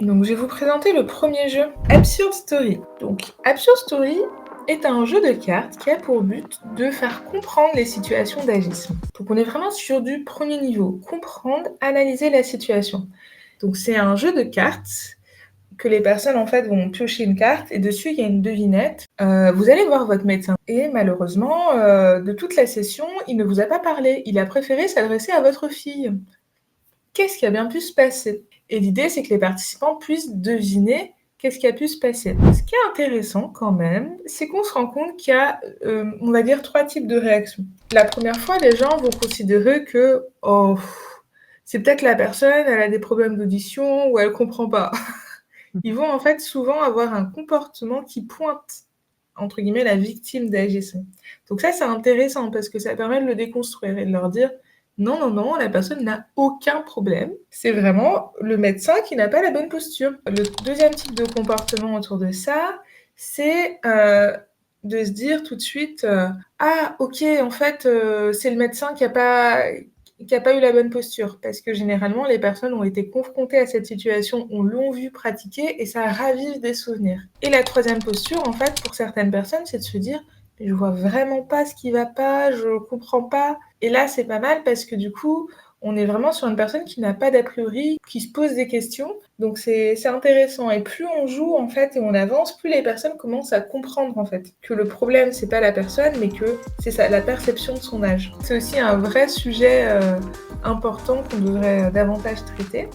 Donc, je vais vous présenter le premier jeu, Absurd Story. Donc, Absurd Story est un jeu de cartes qui a pour but de faire comprendre les situations d'agisme. Donc, on est vraiment sur du premier niveau, comprendre, analyser la situation. Donc, c'est un jeu de cartes que les personnes en fait vont piocher une carte et dessus il y a une devinette. Vous allez voir votre médecin et malheureusement, de toute la session, il ne vous a pas parlé. Il a préféré s'adresser à votre fille. Qu'est-ce qui a bien pu se passer? Et l'idée, c'est que les participants puissent deviner qu'est-ce qui a pu se passer. Ce qui est intéressant quand même, c'est qu'on se rend compte qu'il y a, on va dire 3 types de réactions. La première fois, les gens vont considérer que: «Oh, c'est peut-être la personne, elle a des problèmes d'audition ou elle comprend pas». Ils vont en fait souvent avoir un comportement qui pointe, entre guillemets, «la victime d'agisme». Donc ça, c'est intéressant parce que ça permet de le déconstruire et de leur dire: «Non, non, non, la personne n'a aucun problème, c'est vraiment le médecin qui n'a pas la bonne posture». Le deuxième type de comportement autour de ça, c'est, de se dire tout de suite, «Ah OK, en fait, c'est le médecin qui a pas eu la bonne posture». Parce que généralement, les personnes ont été confrontées à cette situation, on l'ont vu pratiquer et ça ravive des souvenirs. Et la troisième posture, en fait, pour certaines personnes, c'est de se dire: «Mais je vois vraiment pas ce qui va pas, je comprends pas». Et là, c'est pas mal parce que du coup, on est vraiment sur une personne qui n'a pas d'a priori, qui se pose des questions. Donc c'est intéressant et plus on joue, en fait, et on avance, plus les personnes commencent à comprendre, en fait, que le problème, c'est pas la personne, mais que c'est la perception de son âge. C'est aussi un vrai sujet, important qu'on devrait, davantage traiter.